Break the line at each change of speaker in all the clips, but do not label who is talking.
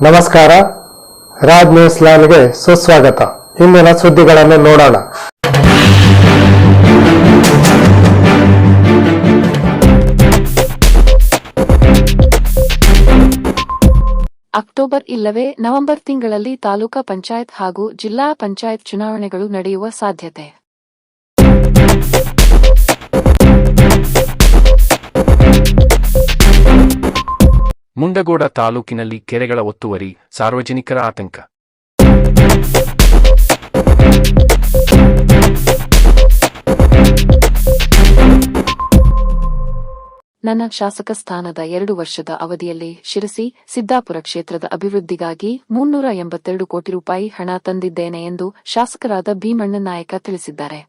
ನಮಸ್ಕಾರ, ರಾಜ್ ನ್ಯೂಸ್ ಲೈವ್ಗೆ ಸುಸ್ವಾಗತ. ಇಂದಿನ ಸುದ್ದಿಗಳನ್ನು ನೋಡೋಣ.
ಅಕ್ಟೋಬರ್ ಇಲ್ಲವೇ ನವೆಂಬರ್ ತಿಂಗಳಲ್ಲಿ ತಾಲೂಕಾ ಪಂಚಾಯತ್ ಹಾಗೂ ಜಿಲ್ಲಾ ಪಂಚಾಯತ್ ಚುನಾವಣೆಗಳು ನಡೆಯುವ ಸಾಧ್ಯತೆ.
ಮುಂಡಗೋಡ ತಾಲೂಕಿನಲ್ಲಿ ಕೆರೆಗಳ ಒತ್ತುವರಿ, ಸಾರ್ವಜನಿಕರ ಆತಂಕ.
ನನ್ನ ಶಾಸಕ ಸ್ಥಾನದ 2 ವರ್ಷದ ಅವಧಿಯಲ್ಲಿ ಶಿರಸಿ, ಸಿದ್ದಾಪುರ ಕ್ಷೇತ್ರದ ಅಭಿವೃದ್ಧಿಗಾಗಿ 382 ಕೋಟಿ ರೂಪಾಯಿ ಹಣ ತಂದಿದ್ದೇನೆ ಎಂದು ಶಾಸಕರಾದ ಭೀಮಣ್ಣ ನಾಯಕ ತಿಳಿಸಿದ್ದಾರೆ.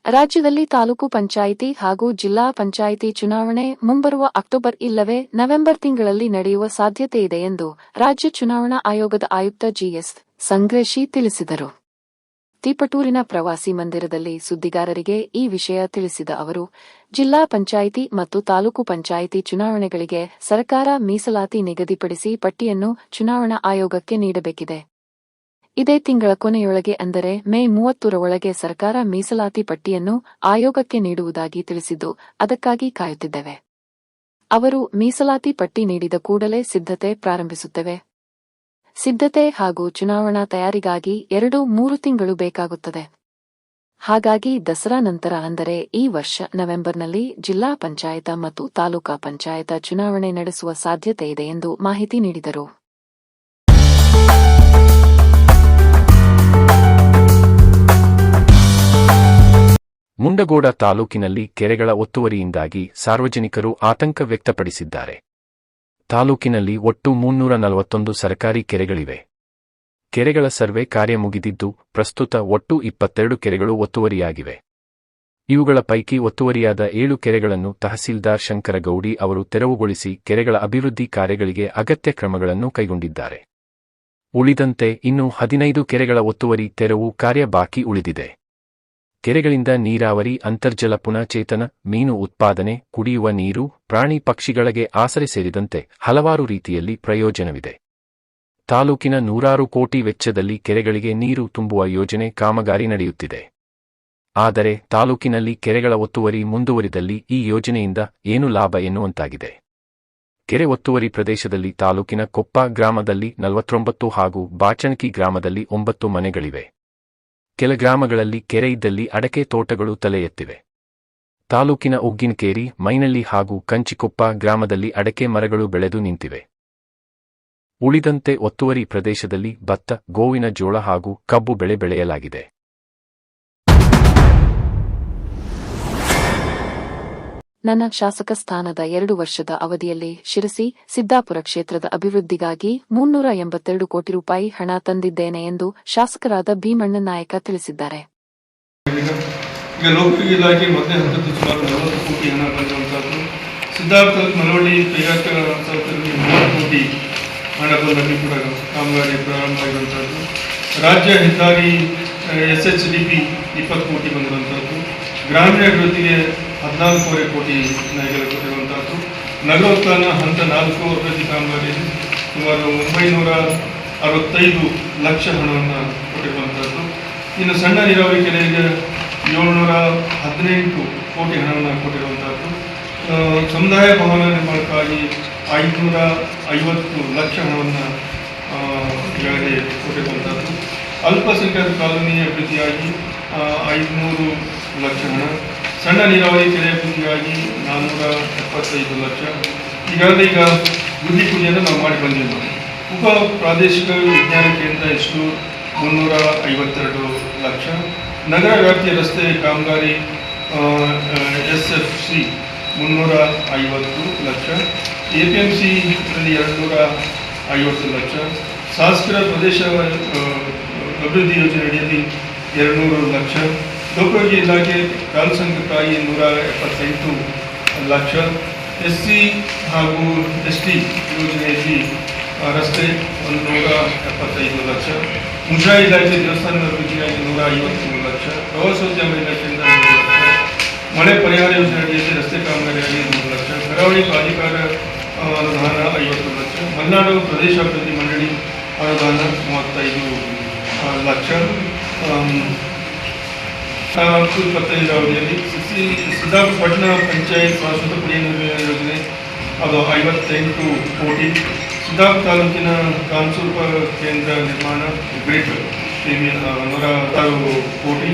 ರಾಜ್ಯದಲ್ಲಿ ತಾಲೂಕು ಪಂಚಾಯಿತಿ ಹಾಗೂ ಜಿಲ್ಲಾ ಪಂಚಾಯಿತಿ ಚುನಾವಣೆ ಮುಂಬರುವ ಅಕ್ಟೋಬರ್ ಇಲ್ಲವೇ ನವೆಂಬರ್ ತಿಂಗಳಲ್ಲಿ ನಡೆಯುವ ಸಾಧ್ಯತೆಯಿದೆ ಎಂದು ರಾಜ್ಯ ಚುನಾವಣಾ ಆಯೋಗದ ಆಯುಕ್ತ ಜಿಎಸ್ ಸಂಗ್ರೇಶಿ ತಿಳಿಸಿದರು. ತಿಪಟೂರಿನ ಪ್ರವಾಸಿ ಮಂದಿರದಲ್ಲಿ ಸುದ್ದಿಗಾರರಿಗೆ ಈ ವಿಷಯ ತಿಳಿಸಿದ ಅವರು, ಜಿಲ್ಲಾ ಪಂಚಾಯಿತಿ ಮತ್ತು ತಾಲೂಕು ಪಂಚಾಯಿತಿ ಚುನಾವಣೆಗಳಿಗೆ ಸರ್ಕಾರ ಮೀಸಲಾತಿ ನಿಗದಿಪಡಿಸಿ ಪಟ್ಟಿಯನ್ನು ಚುನಾವಣಾ ಆಯೋಗಕ್ಕೆ ನೀಡಬೇಕಿದೆ. ಇದೇ ತಿಂಗಳ ಕೊನೆಯೊಳಗೆ ಅಂದರೆ ಮೇ 30ರ ಒಳಗೆ ಸರ್ಕಾರ ಮೀಸಲಾತಿ ಪಟ್ಟಿಯನ್ನು ಆಯೋಗಕ್ಕೆ ನೀಡುವುದಾಗಿ ತಿಳಿಸಿದ್ದು, ಅದಕ್ಕಾಗಿ ಕಾಯುತ್ತಿದ್ದೇವೆ. ಅವರು ಮೀಸಲಾತಿ ಪಟ್ಟಿ ನೀಡಿದ ಕೂಡಲೇ ಸಿದ್ಧತೆ ಪ್ರಾರಂಭಿಸುತ್ತೇವೆ. ಸಿದ್ಧತೆ ಹಾಗೂ ಚುನಾವಣಾ ತಯಾರಿಗಾಗಿ 2-3 ತಿಂಗಳು ಬೇಕಾಗುತ್ತದೆ. ಹಾಗಾಗಿ ದಸರಾ ನಂತರ ಅಂದರೆ ಈ ವರ್ಷ ನವೆಂಬರ್ನಲ್ಲಿ ಜಿಲ್ಲಾ ಪಂಚಾಯತ ಮತ್ತು ತಾಲೂಕಾ ಪಂಚಾಯತ ಚುನಾವಣೆ ನಡೆಸುವ ಸಾಧ್ಯತೆಯಿದೆ ಎಂದು ಮಾಹಿತಿ ನೀಡಿದರು.
ಮುಂಡಗೋಡ ತಾಲೂಕಿನಲ್ಲಿ ಕೆರೆಗಳ ಒತ್ತುವರಿಯಿಂದಾಗಿ ಸಾರ್ವಜನಿಕರು ಆತಂಕ ವ್ಯಕ್ತಪಡಿಸಿದ್ದಾರೆ. ತಾಲೂಕಿನಲ್ಲಿ ಒಟ್ಟು 341 ಸರ್ಕಾರಿ ಕೆರೆಗಳಿವೆ. ಕೆರೆಗಳ ಸರ್ವೆ ಕಾರ್ಯ ಮುಗಿದಿದ್ದು, ಪ್ರಸ್ತುತ ಒಟ್ಟು 22 ಕೆರೆಗಳು ಒತ್ತುವರಿಯಾಗಿವೆ. ಇವುಗಳ ಪೈಕಿ ಒತ್ತುವರಿಯಾದ 7 ಕೆರೆಗಳನ್ನು ತಹಸೀಲ್ದಾರ್ ಶಂಕರಗೌಡಿ ಅವರು ತೆರವುಗೊಳಿಸಿ ಕೆರೆಗಳ ಅಭಿವೃದ್ಧಿ ಕಾರ್ಯಗಳಿಗೆ ಅಗತ್ಯ ಕ್ರಮಗಳನ್ನು ಕೈಗೊಂಡಿದ್ದಾರೆ. ಉಳಿದಂತೆ ಇನ್ನು 15 ಕೆರೆಗಳ ಒತ್ತುವರಿ ತೆರವು ಕಾರ್ಯ ಬಾಕಿ ಉಳಿದಿದೆ. ಕೆರೆಗಳಿಂದ ನೀರಾವರಿ, ಅಂತರ್ಜಲ ಪುನಶ್ಚೇತನ, ಮೀನು ಉತ್ಪಾದನೆ, ಕುಡಿಯುವ ನೀರು, ಪ್ರಾಣಿ ಪಕ್ಷಿಗಳಿಗೆ ಆಸರೆ ಸೇರಿದಂತೆ ಹಲವಾರು ರೀತಿಯಲ್ಲಿ ಪ್ರಯೋಜನವಿದೆ. ತಾಲೂಕಿನ 100 ಕೋಟಿ ವೆಚ್ಚದಲ್ಲಿ ಕೆರೆಗಳಿಗೆ ನೀರು ತುಂಬುವ ಯೋಜನೆ ಕಾಮಗಾರಿ ನಡೆಯುತ್ತಿದೆ. ಆದರೆ ತಾಲೂಕಿನಲ್ಲಿ ಕೆರೆಗಳ ಒತ್ತುವರಿ ಮುಂದುವರಿದಲ್ಲಿ ಈ ಯೋಜನೆಯಿಂದ ಏನು ಲಾಭ ಎನ್ನುವಂತಾಗಿದೆ. ಕೆರೆ ಒತ್ತುವರಿ ಪ್ರದೇಶದಲ್ಲಿ ತಾಲೂಕಿನ ಕೊಪ್ಪ ಗ್ರಾಮದಲ್ಲಿ 49 ಹಾಗೂ ಬಾಚಣಕಿ ಗ್ರಾಮದಲ್ಲಿ 9 ಮನೆಗಳಿವೆ. ಕೆಲ ಗ್ರಾಮಗಳಲ್ಲಿ ಕೆರೆ ಇದ್ದಲ್ಲಿ ಅಡಕೆ ತೋಟಗಳು ತಲೆ ಎತ್ತಿವೆ. ತಾಲೂಕಿನ ಉಗ್ಗಿನಕೇರಿ, ಮೈನಳ್ಳಿ ಹಾಗೂ ಕಂಚಿಕೊಪ್ಪ ಗ್ರಾಮದಲ್ಲಿ ಅಡಕೆ ಮರಗಳು ಬೆಳೆದು ನಿಂತಿವೆ. ಉಳಿದಂತೆ ಒತ್ತುವರಿ ಪ್ರದೇಶದಲ್ಲಿ ಭತ್ತ, ಗೋವಿನ ಜೋಳ ಹಾಗೂ ಕಬ್ಬು ಬೆಳೆ ಬೆಳೆಯಲಾಗಿದೆ.
ನನ್ನ ಶಾಸಕ ಸ್ಥಾನದ 2 ವರ್ಷದ ಅವಧಿಯಲ್ಲಿ ಶಿರಸಿ, ಸಿದ್ದಾಪುರ ಕ್ಷೇತ್ರದ ಅಭಿವೃದ್ಧಿಗಾಗಿ 382 ಕೋಟಿ ರೂಪಾಯಿ ಹಣ ತಂದಿದ್ದೇನೆ ಎಂದು ಶಾಸಕರಾದ ಭೀಮಣ್ಣ ನಾಯಕ ತಿಳಿಸಿದ್ದಾರೆ.
ಈಗ ಲೋಕೋಪಯೋಗಿ ಇಲಾಖೆ ಮೊದಲೇ ಹಂತದ ಸುಮಾರು 40 ಕೋಟಿ ಹಣ ಬಂದಿರುವಂಥದ್ದು, ಸಿದ್ದಾಪುರ ಮಳವಳ್ಳಿ ಕೈಗಾರಿಕೆಗಳ 30 ಕೋಟಿ ಹಣ ಬಂದಲ್ಲಿ ಕೂಡ ಕಾಮಗಾರಿ ಪ್ರಾರಂಭ ಆಗಿರುವಂಥದ್ದು, ರಾಜ್ಯ ಹೆದ್ದಾರಿ SHDP 20 ಕೋಟಿ ಬಂದಿರುವಂಥದ್ದು, ಗ್ರಾಮೀಣ ಅಭಿವೃದ್ಧಿಗೆ 14.5 ಕೋಟಿ ಕೊಟ್ಟಿರುವಂಥದ್ದು, ನಗರೋತ್ಥಾನ ಹಂತ 4 ಅಭಿವೃದ್ಧಿ ಕಾಮಗಾರಿಯಲ್ಲಿ ಸುಮಾರು 965 ಲಕ್ಷ ಹಣವನ್ನು ಕೊಟ್ಟಿರುವಂಥದ್ದು. ಇನ್ನು ಸಣ್ಣ ನೀರಾವರಿ ಕೆರೆಗೆ 718 ಕೋಟಿ ಹಣವನ್ನು ಕೊಟ್ಟಿರುವಂಥದ್ದು, ಸಮುದಾಯ ಭವನ ನಿರ್ಮಾಣಕ್ಕಾಗಿ 550 ಲಕ್ಷ ಹಣವನ್ನು ಈಗಾಗಲೇ ಕೊಟ್ಟಿರುವಂಥದ್ದು, ಅಲ್ಪಸಂಖ್ಯಾತ ಕಾಲೋನಿ ಅಭಿವೃದ್ಧಿಯಾಗಿ 500 ಲಕ್ಷ ಹಣ, ಸಣ್ಣ ನೀರಾವರಿ ಕೆರೆ ಅಭಿವೃದ್ಧಿಯಾಗಿ 475 ಲಕ್ಷ. ಈಗಾಗಲೇ ಬುದ್ಧಿ ಪೂಜೆಯನ್ನು ನಾವು ಮಾಡಿ ಬಂದಿದ್ದೇವೆ. ಉಪ ಪ್ರಾದೇಶಿಕ ವಿಜ್ಞಾನ ಕೇಂದ್ರ ಎಷ್ಟು 352 ಲಕ್ಷ, ನಗರ ವ್ಯಾಪ್ತಿಯ ರಸ್ತೆ ಕಾಮಗಾರಿ SFC 350 ಲಕ್ಷ, APMC 250 ಲಕ್ಷ, ಶಾಸಕರ ಪ್ರದೇಶ ಅಭಿವೃದ್ಧಿ ಯೋಜನೆ ಅಡಿಯಲ್ಲಿ 200 ಲಕ್ಷ, ಲೋಕೋಪಯೋಗಿ ಇಲಾಖೆ ಕಾಲುಸಂಘಕ್ಕಾಗಿ 178 ಲಕ್ಷ, SC ಹಾಗೂ ST ಯೋಜನೆಯಲ್ಲಿ ರಸ್ತೆ 175 ಲಕ್ಷ, ಮುಜರಾಯಿ ಇಲಾಖೆ ದೇವಸ್ಥಾನದ ಅಭಿವೃದ್ಧಿಗಾಗಿ 153 ಲಕ್ಷ, ಪ್ರವಾಸೋದ್ಯಮ ಇಲಾಖೆಯಿಂದ 100 ಲಕ್ಷ, ಮಳೆ ಪರಿಹಾರ ಯೋಜನೆ ಅಡಿಯಲ್ಲಿ ರಸ್ತೆ ಕಾಮಗಾರಿಯಾಗಿ 3 ಲಕ್ಷ, ಕರಾವಳಿ ಪ್ರಾಧಿಕಾರ ಅನುದಾನ 50 ಲಕ್ಷ, ಮಲೆನಾಡು ಪ್ರದೇಶಾಭಿವೃದ್ಧಿ ಮಂಡಳಿ ಅನುದಾನ 35 ಲಕ್ಷ, 25 ಅವಧಿಯಲ್ಲಿ ಸಿದ್ದಾಪುರ ಪಟ್ಟಣ ಪಂಚಾಯತ್ ಶಾಶ್ವತ ಕುಡಿಯುವ ನೀರಿನ ಯೋಜನೆ ಅದು 58 ಕೋಟಿ, ಸಿದ್ದಾಪುರ ತಾಲೂಕಿನ ಕಾನ್ಸೂರ್ಪ ಕೇಂದ್ರ ನಿರ್ಮಾಣ ಗ್ರೇಟ್ 106 ಕೋಟಿ,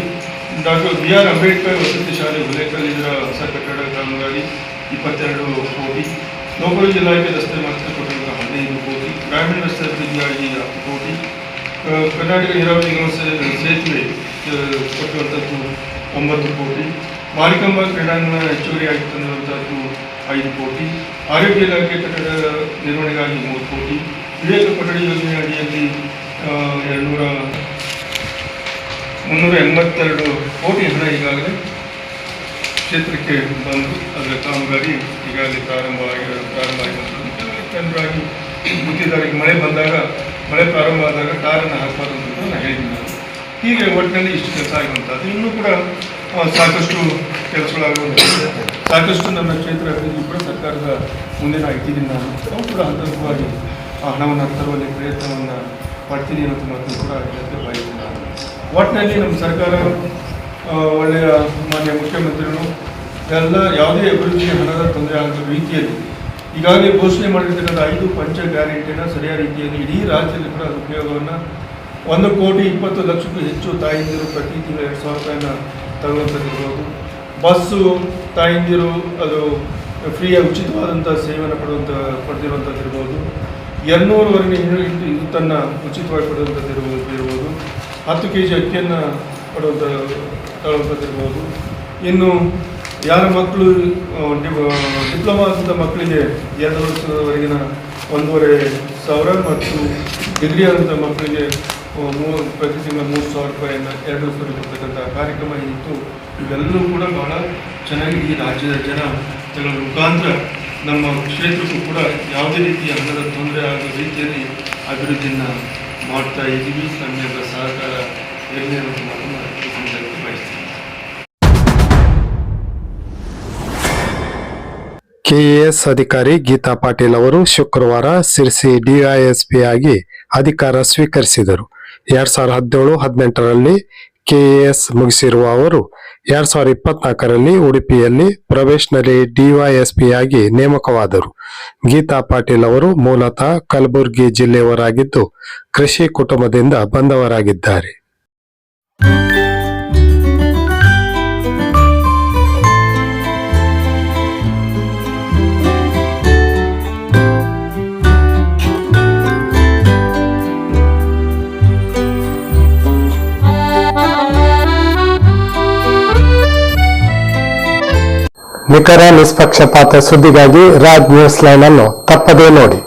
ಡಾಕ್ಟರ್ BR ಅಂಬೇಡ್ಕರ್ ವಸತಿ ಶಾಲೆ ಹುಲೇಕಲ್ ಇದರ ಹೊಸ ಕಟ್ಟಡ ಕಾಮಗಾರಿ 22 ಕೋಟಿ, ಲೋಕಲ್ ಇಲಾಖೆ ರಸ್ತೆ ಮಾತ್ರ ಕೊಟ್ಟಿರುವ 15 ಕೋಟಿ, ಗ್ರಾಮೀಣ ರಸ್ತೆ ಅಭಿವೃದ್ಧಿಯಾಗಿ 10 ಕೋಟಿ, ಕರ್ನಾಟಕ ನೀರಾವರಿ ನಿಗಮ ಸೇತುವೆ ಕೊಟ್ಟಿರುವಂಥದ್ದು 9 ಕೋಟಿ, ಮಾರಿಕಂಬ ಕ್ರೀಡಾಂಗಣ ಹೆಚ್ಚುವರಿಯಾಗಿ ತಂದಿರುವಂಥದ್ದು 5 ಕೋಟಿ, ಆರೋಗ್ಯ ಇಲಾಖೆ ಕಟ್ಟಡ ನಿರ್ವಹಣೆಗಾಗಿ 3 ಕೋಟಿ, ವಿವೇಕ ಕೊಠಡಿ ಯೋಜನೆ ಅಡಿಯಲ್ಲಿ 382 ಕೋಟಿ ಹಣ ಈಗಾಗಲೇ ಕ್ಷೇತ್ರಕ್ಕೆ ಬಂದು ಅದರ ಕಾಮಗಾರಿ ಈಗಾಗಲೇ ಪ್ರಾರಂಭವಾಗಿ ಗುತ್ತಿದಾರಿಗೆ ಮಳೆ ಬಂದಾಗ ಮಳೆ ಪ್ರಾರಂಭ ಆದಾಗ ಟಾರನ್ನು ಹಾಕಬಾರ್ದು ಅಂತ ನಾನು ಹೇಳಿದ್ದೀನಿ. ಹೀಗೆ ಒಟ್ಟಿನಲ್ಲಿ ಇಷ್ಟು ಕೆಲಸ ಆಗುವಂಥದ್ದು. ಇನ್ನೂ ಕೂಡ ಸಾಕಷ್ಟು ಕೆಲಸಗಳಾಗುವಂಥದ್ದು, ಸಾಕಷ್ಟು ನಮ್ಮ ಕ್ಷೇತ್ರ ಅಭಿವೃದ್ಧಿ ಕೂಡ ಸರ್ಕಾರದ ಮುಂದಿನ ಇಟ್ಟಿದ್ದೀನಿ ನಾನು. ನಾವು ಕೂಡ ಹಂತವಾಗಿ ಆ ಹಣವನ್ನು ತರುವಲ್ಲಿ ಪ್ರಯತ್ನವನ್ನು ಮಾಡ್ತೀನಿ ಅನ್ನೋದು ಮಾತು ಕೂಡ ಬಯಸ್ತೀನಿ ನಾನು. ಒಟ್ಟಿನಲ್ಲಿ ನಮ್ಮ ಸರ್ಕಾರ ಒಳ್ಳೆಯ ಮಾನ್ಯ ಮುಖ್ಯಮಂತ್ರಿಗಳು ಎಲ್ಲ ಯಾವುದೇ ಅಭಿವೃದ್ಧಿಗೆ ಹಣದ ತೊಂದರೆ ಆಗದ ರೀತಿಯಲ್ಲಿ ಈಗಾಗಲೇ ಘೋಷಣೆ ಮಾಡಿರ್ತಕ್ಕಂಥ 5 ಪಂಚ ಗ್ಯಾರಂಟಿನ ಸರಿಯಾದ ರೀತಿಯಲ್ಲಿ ಇಡೀ ರಾಜ್ಯದಲ್ಲಿ ಕೂಡ ಅದು ಉಪಯೋಗವನ್ನು 1,20,00,000ಕ್ಕೂ ಹೆಚ್ಚು ತಾಯಂದಿರು ಪ್ರತಿ ತಿಂಗಳು 2,000 ರೂಪಾಯಿನ ತಗೊಳ್ಳುವಂಥದ್ದಿರ್ಬೋದು, ಬಸ್ಸು ತಾಯಂದಿರು ಅದು ಫ್ರೀಯಾಗಿ ಉಚಿತವಾದಂಥ ಸೇವೆಯನ್ನು ಪಡೆದಿರುವಂಥದ್ದಿರ್ಬೋದು, 200ವರೆಗೆ ಇದನ್ನು ಉಚಿತವಾಗಿ ಪಡೆಯುವಂಥದ್ದಿರ್ಬೋದು, 10 kg ಅಕ್ಕಿಯನ್ನು ತಗೊಳ್ಳುವಂಥದ್ದಿರ್ಬೋದು. ಇನ್ನು ಯಾರ ಮಕ್ಕಳು ಡಿಪ್ಲೊಮಾ ಆದಂಥ ಮಕ್ಕಳಿಗೆ 2 ವರ್ಷದವರೆಗಿನ 1,500 ಮತ್ತು ಡಿಗ್ರಿ ಆದಂಥ ಮಕ್ಕಳಿಗೆ ಪ್ರತಿ ತಿಂಗಳು 3,000 ರೂಪಾಯಿಯನ್ನು 2 ವರ್ಷ ಕೊಡ್ತಕ್ಕಂಥ ಕಾರ್ಯಕ್ರಮ ಇತ್ತು. ಇವೆಲ್ಲವೂ ಕೂಡ ಬಹಳ ಚೆನ್ನಾಗಿ ಈ ರಾಜ್ಯದ ಜನಗಳ ಮುಖಾಂತರ ನಮ್ಮ ಕ್ಷೇತ್ರಕ್ಕೂ ಕೂಡ ಯಾವುದೇ ರೀತಿಯ ಹಣದ ತೊಂದರೆ ಆಗೋ ರೀತಿಯಲ್ಲಿ ಅಭಿವೃದ್ಧಿಯನ್ನು ಮಾಡ್ತಾ ಇದ್ದೀವಿ. ನಮ್ಮೆಲ್ಲರ ಸಹಕಾರ ಇರಲಿ ಅನ್ನೋ ಮಾತನ್ನು ಬಯಸ್ತೀನಿ.
ಕೆಎಎಸ್ ಅಧಿಕಾರಿ ಗೀತಾ ಪಾಟೀಲ್ ಅವರು ಶುಕ್ರವಾರ ಸಿರ್ಸಿ ಡಿವೈಎಸ್ಪಿ ಆಗಿ ಅಧಿಕಾರ ಸ್ವೀಕರಿಸಿದರು. 2017-18ರಲ್ಲಿ ಕೆಎಎಸ್ ಮುಗಿಸಿರುವ ಅವರು 2024ರಲ್ಲಿ ಉಡುಪಿಯಲ್ಲಿ ಪ್ರೊಬೇಷನರಿ ಡಿವೈಎಸ್ಪಿ ಆಗಿ ನೇಮಕವಾದರು. ಗೀತಾ ಪಾಟೀಲ್ ಅವರು ಮೂಲತಃ ಕಲಬುರಗಿ ಜಿಲ್ಲೆಯವರಾಗಿದ್ದು ಕೃಷಿ ಕುಟುಂಬದಿಂದ ಬಂದವರಾಗಿದ್ದಾರೆ. ನಿಖರ ನಿಷ್ಪಕ್ಷಪಾತ ಸುದ್ದಿಗಾಗಿ ರಾಜ್ ನ್ಯೂಸ್ ಲೈನ್ ಅನ್ನು ತಪ್ಪದೇ ನೋಡಿ.